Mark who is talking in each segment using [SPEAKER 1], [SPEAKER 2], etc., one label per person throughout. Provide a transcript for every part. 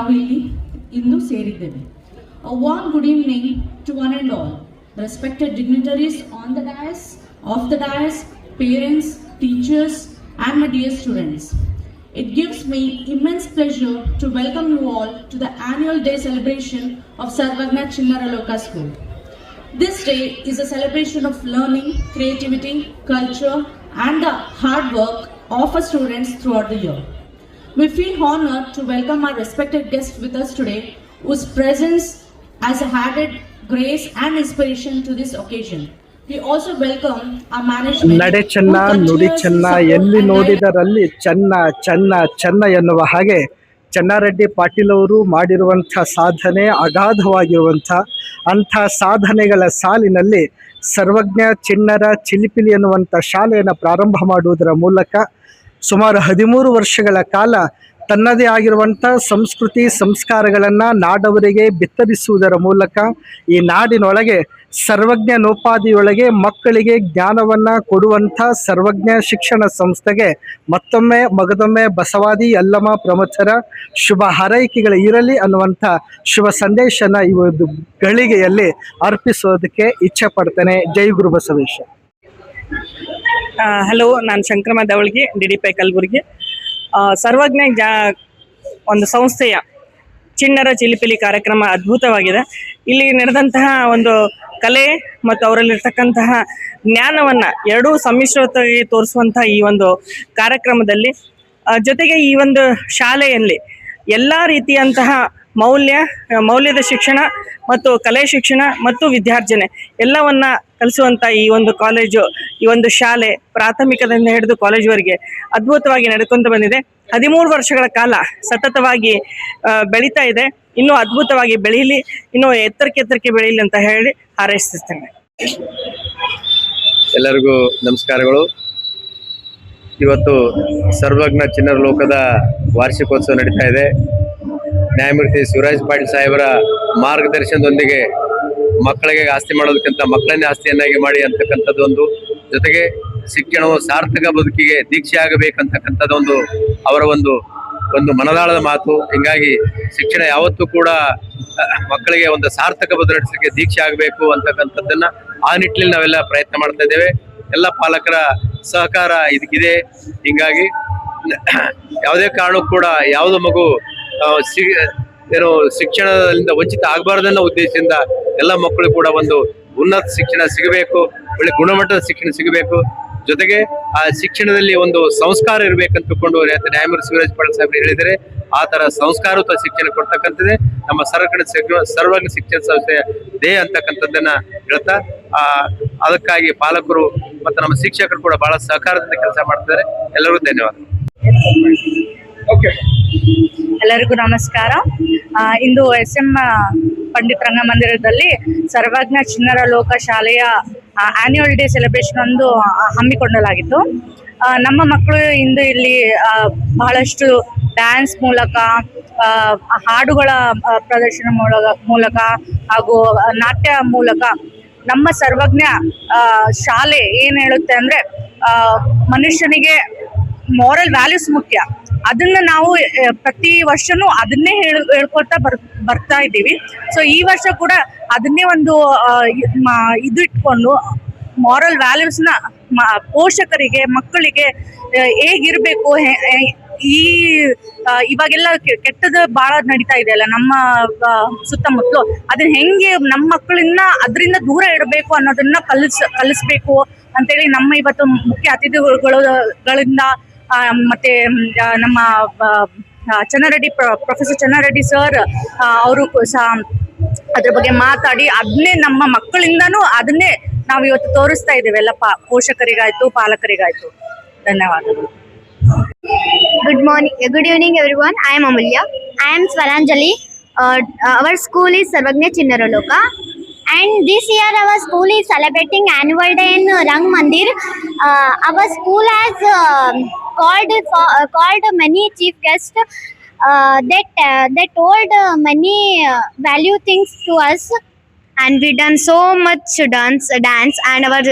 [SPEAKER 1] ನಾವಿಲ್ಲಿ ಇಂದು ಸೇರಿದ್ದೇವೆ. A warm good evening to one and all, respected dignitaries on the dais, off the dais, parents, teachers, and my dear students. It gives me immense pleasure to welcome you all to the annual day celebration of Sarvagna Chinnaraloka School. This day is a celebration of learning, creativity, culture, and the hard work of our students throughout the year. We feel honored to welcome our respected guest with us today, whose presence has added grace and inspiration to this occasion. We also welcome our management.
[SPEAKER 2] ನಡೆ ಚೆನ್ನ ನುಡಿ ಚೆನ್ನ ಎಲ್ಲಿ ನೋಡಿದರಲ್ಲಿ ಚೆನ್ನ ಚೆನ್ನ ಚೆನ್ನ ಎನ್ನುವ ಹಾಗೆ ಚೆನ್ನಾರೆಡ್ಡಿ ಪಾಟೀಲ್ ಅವರು ಮಾಡಿರುವಂಥ ಸಾಧನೆ ಅಗಾಧವಾಗಿರುವಂಥ ಅಂಥ ಸಾಧನೆಗಳ ಸಾಲಿನಲ್ಲಿ ಸರ್ವಜ್ಞ ಚಿಣ್ಣರ ಚಿಲಿಪಿಲಿ ಎನ್ನುವಂಥ ಶಾಲೆಯನ್ನು ಪ್ರಾರಂಭ ಮಾಡುವುದರ ಮೂಲಕ ಸುಮಾರು 13 ವರ್ಷಗಳ ಕಾಲ ತನ್ನದೇ ಆಗಿರುವಂಥ ಸಂಸ್ಕೃತಿ ಸಂಸ್ಕಾರಗಳನ್ನು ನಾಡವರಿಗೆ ಬಿತ್ತರಿಸುವುದರ ಮೂಲಕ ಈ ನಾಡಿನೊಳಗೆ ಸರ್ವಜ್ಞನೋಪಾದಿಯೊಳಗೆ ಮಕ್ಕಳಿಗೆ ಜ್ಞಾನವನ್ನು ಕೊಡುವಂಥ ಸರ್ವಜ್ಞ ಶಿಕ್ಷಣ ಸಂಸ್ಥೆಗೆ ಮತ್ತೊಮ್ಮೆ ಮಗದೊಮ್ಮೆ ಬಸವಾದಿ ಯಲ್ಲಮ್ಮ ಪ್ರಮುಖರ ಶುಭ ಹಾರೈಕೆಗಳು ಇರಲಿ ಅನ್ನುವಂಥ ಶುಭ ಸಂದೇಶನ ಈ ಒಂದು ಗಳಿಗೆಯಲ್ಲಿ ಅರ್ಪಿಸೋದಕ್ಕೆ ಇಚ್ಛೆ ಪಡ್ತೇನೆ. ಜೈ ಗುರು ಬಸವೇಶ.
[SPEAKER 3] ಹಲೋ, ನಾನು ಶಂಕರಮ್ಮ ದವಳ್ಗಿ, DDPI ಕಲಬುರಗಿ. ಸರ್ವಜ್ಞ ಒಂದು ಸಂಸ್ಥೆಯ ಚಿಣ್ಣರ ಚಿಲಿಪಿಲಿ ಕಾರ್ಯಕ್ರಮ ಅದ್ಭುತವಾಗಿದೆ. ಇಲ್ಲಿ ನಡೆದಂತಹ ಒಂದು ಕಲೆ ಮತ್ತು ಅವರಲ್ಲಿರ್ತಕ್ಕಂತಹ ಜ್ಞಾನವನ್ನು ಎರಡೂ ಸಮ್ಮಿಶ್ರವಾಗಿ ತೋರಿಸುವಂತಹ ಈ ಒಂದು ಕಾರ್ಯಕ್ರಮದಲ್ಲಿ ಜೊತೆಗೆ ಈ ಒಂದು ಶಾಲೆಯಲ್ಲಿ ಎಲ್ಲ ರೀತಿಯಂತಹ ಮೌಲ್ಯದ ಶಿಕ್ಷಣ ಮತ್ತು ಕಲೆ ಶಿಕ್ಷಣ ಮತ್ತು ವಿದ್ಯಾರ್ಜನೆ ಎಲ್ಲವನ್ನ ಕಲಿಸುವಂಥ ಈ ಒಂದು ಕಾಲೇಜು, ಈ ಒಂದು ಶಾಲೆ ಪ್ರಾಥಮಿಕದಿಂದ ಹಿಡಿದು ಕಾಲೇಜುವರೆಗೆ ಅದ್ಭುತವಾಗಿ ನಡ್ಕೊಂತ ಬಂದಿದೆ. 13 ವರ್ಷಗಳ ಕಾಲ ಸತತವಾಗಿ ಬೆಳೀತಾ ಇದೆ. ಇನ್ನೂ ಅದ್ಭುತವಾಗಿ ಬೆಳೀಲಿ, ಇನ್ನೂ ಎತ್ತರಕ್ಕೆ ಬೆಳೀಲಿ ಅಂತ ಹೇಳಿ ಹಾರೈಸುತ್ತೇನೆ.
[SPEAKER 4] ಎಲ್ಲರಿಗೂ ನಮಸ್ಕಾರಗಳು. ಇವತ್ತು ಸರ್ವಜ್ಞ ಚಿಣ್ಣರ ಲೋಕದ ವಾರ್ಷಿಕೋತ್ಸವ ನಡೀತಾ ಇದೆ. ನ್ಯಾಯಮೂರ್ತಿ ಶಿವರಾಜ್ ಪಾಟೀಲ್ ಸಾಹೇಬರ ಮಾರ್ಗದರ್ಶನದೊಂದಿಗೆ ಮಕ್ಕಳಿಗೆ ಆಸ್ತಿ ಮಾಡೋದಕ್ಕಿಂತ ಮಕ್ಕಳನ್ನೇ ಆಸ್ತಿಯನ್ನಾಗಿ ಮಾಡಿ ಅಂತಕ್ಕಂಥದ್ದೊಂದು, ಜೊತೆಗೆ ಶಿಕ್ಷಣವು ಸಾರ್ಥಕ ಬದುಕಿಗೆ ದೀಕ್ಷೆ ಆಗಬೇಕಂತಕ್ಕಂಥದ್ದೊಂದು ಅವರ ಒಂದು ಮನದಾಳದ ಮಾತು. ಹಿಂಗಾಗಿ ಶಿಕ್ಷಣ ಯಾವತ್ತೂ ಕೂಡ ಮಕ್ಕಳಿಗೆ ಒಂದು ಸಾರ್ಥಕ ಬದುಕು ನಡೆಸಲಿಕ್ಕೆ ದೀಕ್ಷೆ ಆಗಬೇಕು ಅಂತಕ್ಕಂಥದ್ದನ್ನ ಆ ನಿಟ್ಟಿನಲ್ಲಿ ನಾವೆಲ್ಲ ಪ್ರಯತ್ನ ಮಾಡ್ತಾ ಇದ್ದೇವೆ. ಎಲ್ಲ ಪಾಲಕರ ಸಹಕಾರ ಇದಕ್ಕಿದೆ. ಹಿಂಗಾಗಿ ಯಾವುದೇ ಕಾರಣಕ್ಕೂ ಕೂಡ ಯಾವುದೋ ಮಗು ಶಿಕ್ಷಣದಿಂದ ವಂಚಿತ ಆಗಬಾರ್ದನ್ನೋ ಉದ್ದೇಶದಿಂದ ಎಲ್ಲ ಮಕ್ಕಳು ಕೂಡ ಒಂದು ಉನ್ನತ ಶಿಕ್ಷಣ ಸಿಗಬೇಕು, ಒಳ್ಳೆ ಗುಣಮಟ್ಟದ ಶಿಕ್ಷಣ ಸಿಗಬೇಕು. ಜೊತೆಗೆ ಆ ಶಿಕ್ಷಣದಲ್ಲಿ ಒಂದು ಸಂಸ್ಕಾರ ಇರಬೇಕಂತಕೊಂಡು ನ್ಯಾಯಮೂರ್ತಿ ಶಿವರಾಜ್ ಪಾಟೀಲ್ ಸಾಹೇಬ್ ಹೇಳಿದರೆ ಆ ತರ ಸಂಸ್ಕಾರಯುತ ಶಿಕ್ಷಣ ಕೊಡ್ತಕ್ಕಂಥದ್ದೇ ನಮ್ಮ ಸರ್ವಜ್ಞ ಶಿಕ್ಷಣ ಸಂಸ್ಥೆಯ ಧ್ಯೇಯ ಅಂತಕ್ಕಂಥದ್ದನ್ನ ಹೇಳ್ತಾ, ಅದಕ್ಕಾಗಿ ಪಾಲಕರು ಮತ್ತು ನಮ್ಮ ಶಿಕ್ಷಕರು ಕೂಡ ಬಹಳ ಸಹಕಾರದಿಂದ ಕೆಲಸ ಮಾಡ್ತಿದ್ದಾರೆ. ಎಲ್ಲರಿಗೂ ಧನ್ಯವಾದ.
[SPEAKER 5] ಎಲ್ಲರಿಗೂ ನಮಸ್ಕಾರ. ಇಂದು SM ಪಂಡಿತ್ ರಂಗಮಂದಿರದಲ್ಲಿ ಸರ್ವಜ್ಞ ಚಿಣ್ಣರ ಲೋಕ ಶಾಲೆಯ ಆನ್ಯುವಲ್ ಡೇ ಸೆಲೆಬ್ರೇಷನ್ ಒಂದು ಹಮ್ಮಿಕೊಳ್ಳಲಾಗಿತ್ತು. ನಮ್ಮ ಮಕ್ಕಳು ಇಂದು ಇಲ್ಲಿ ಬಹಳಷ್ಟು ಡ್ಯಾನ್ಸ್ ಮೂಲಕ, ಹಾಡುಗಳ ಪ್ರದರ್ಶನ ಮೂಲಕ ಹಾಗೂ ನಾಟ್ಯ ಮೂಲಕ ನಮ್ಮ ಸರ್ವಜ್ಞ ಶಾಲೆ ಏನು ಹೇಳುತ್ತೆ ಅಂದರೆ ಮನುಷ್ಯನಿಗೆ ಮಾರಲ್ ವ್ಯಾಲ್ಯೂಸ್ ಮುಖ್ಯ. ಅದನ್ನ ನಾವು ಪ್ರತಿ ವರ್ಷನೂ ಅದನ್ನೇ ಹೇಳ್ಕೊಳ್ತಾ ಬರ್ತಾ ಇದ್ದೀವಿ. ಸೊ ಈ ವರ್ಷ ಕೂಡ ಅದನ್ನೇ ಒಂದು ಇದು ಇಟ್ಕೊಂಡು ಮಾರಲ್ ವ್ಯಾಲ್ಯೂಸ್ನ ಪೋಷಕರಿಗೆ, ಮಕ್ಕಳಿಗೆ ಹೇಗಿರಬೇಕು, ಇವಾಗೆಲ್ಲ ಕೆಟ್ಟದ್ದು ಭಾಳ ನಡೀತಾ ಇದೆ ಅಲ್ಲ ನಮ್ಮ ಸುತ್ತಮುತ್ತಲು, ಅದನ್ನ ಹೆಂಗೆ ನಮ್ಮ ಮಕ್ಕಳನ್ನ ಅದರಿಂದ ದೂರ ಇಡಬೇಕು ಅನ್ನೋದನ್ನ ಕಲಿಸ್ಬೇಕು ಅಂತೇಳಿ ನಮ್ಮ ಇವತ್ತು ಮುಖ್ಯ ಅತಿಥಿಗಳಿಂದ ಮತ್ತೆ ನಮ್ಮ ಪ್ರೊಫೆಸರ್ ಚೆನ್ನಾರೆಡ್ಡಿ ಸರ್ ಅವರು ಸಹ ಅದ್ರ ಬಗ್ಗೆ ಮಾತಾಡಿ ಅದನ್ನೇ ನಮ್ಮ ಮಕ್ಕಳಿಂದನೂ ಅದನ್ನೇ ನಾವು ಇವತ್ತು ತೋರಿಸ್ತಾ ಇದ್ದೇವೆ ಎಲ್ಲ ಪೋಷಕರಿಗಾಯ್ತು, ಪಾಲಕರಿಗಾಯ್ತು. ಧನ್ಯವಾದಗಳು.
[SPEAKER 6] Good evening everyone. I am Amulya. I am Swaranjali. Our school is Sarvagna Chinnara Loka. And this year our school is celebrating annual day in Rang Mandir. Our school has called many chief guests. They told many value things to us, and we done so much dance and our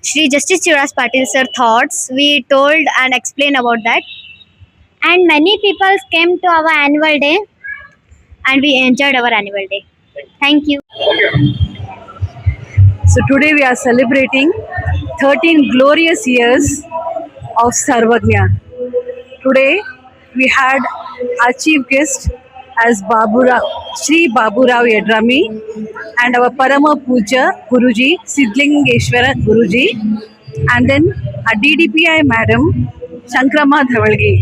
[SPEAKER 6] Shri Justice Shivraj Patil sir thoughts we told and explained about that. And many people came to our annual day. and we enjoyed our annual day. Thank you.
[SPEAKER 5] So today we are celebrating 13 glorious years of Sarvagnya. Today we had our chief guest as Sri Baburao Yadrami and our Parama Puja Guruji, Siddlingeshwara Guruji, and then our DDPI Madam Shankrama Dhavalgi.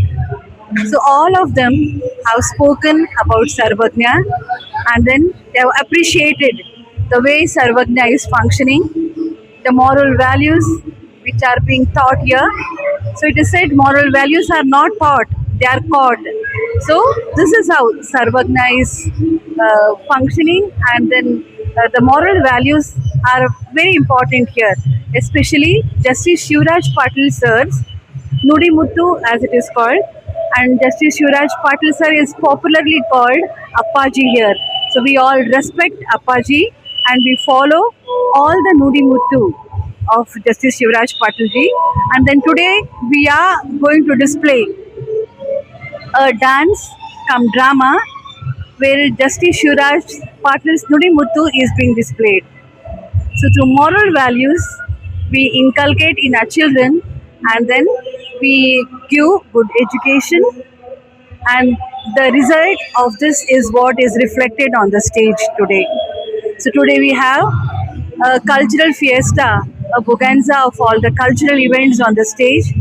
[SPEAKER 5] So all of them have spoken about Sarvagnya, and then they have appreciated the way Sarvagnya is functioning, the moral values which are being taught here. So it is said moral values are not taught, they are caught. So this is how Sarvagnya is functioning, and then the moral values are very important here, especially Justice Shivraj Patil sir's Nudi Muttu as it is called, and Justice Shivraj Patil sir is popularly called Appaji here. So we all respect Appaji and we follow all the Nudi Muttu of Justice Shivraj Patil ji. And then today we are going to display a dance come drama where Justice Shivraj Patil's Nudi Muttu is being displayed. So through moral values, we inculcate in our children, and then we give good education, and the result of this is what is reflected on the stage today. So today we have a cultural fiesta, a bonanza of all the cultural events on the stage.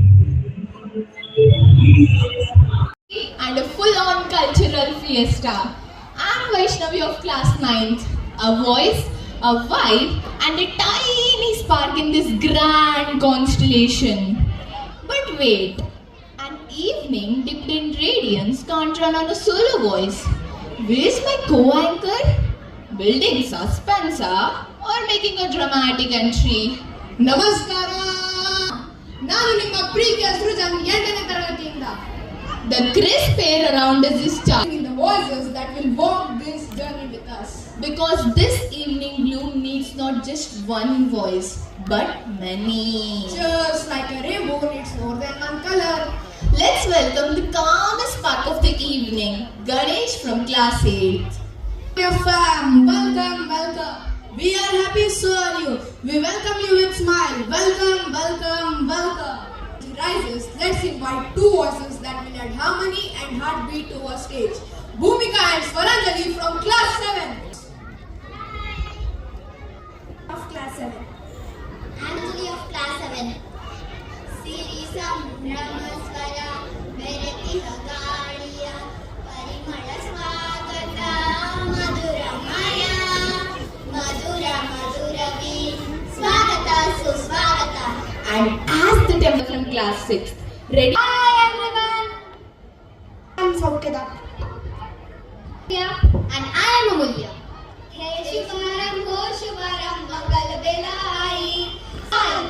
[SPEAKER 7] And a full-on cultural fiesta. I'm Vaishnavi of class 9th. A voice, a vibe, and a tiny spark in this grand constellation. But wait, an evening dipped in radiance can't run on a solo voice. Where's my co-anchor? Building suspense, or making a dramatic entry?
[SPEAKER 8] ನಮಸ್ಕಾರ, ನಾನು ನಿಮ್ಮ ಪ್ರೀತಿಯ ಸೃಜನ್ 8ನೇ ತರಗತಿಯಿಂದ.
[SPEAKER 7] The crisp air around us is charging
[SPEAKER 8] The voices that will walk this journey with us.
[SPEAKER 7] because this evening gloom needs not just one voice but many.
[SPEAKER 8] Just like a rainbow needs more than one color.
[SPEAKER 7] Let's welcome the calmest spark of the evening, Ganesh from class 8.
[SPEAKER 8] Dear fam, welcome, welcome. We are happy, so are you. We welcome you with smile. Welcome, welcome, welcome. Rises, let's invite two voices that will add harmony and heartbeat to our stage. Bhumika and Swaranjali from class 7.
[SPEAKER 9] Of class 7. Anjali of class 7. Sirisam Brahmaswara Verati Hagaliya Parimala Swagata Madura Maya Madura Maduravi Swagata Suswagata.
[SPEAKER 7] And as the temple from class 6, ready?
[SPEAKER 9] Hi everyone. I'm Saukeda. And I am Amulya. Hey Shubharam, Ho Shubharam, Mangal Belai. I am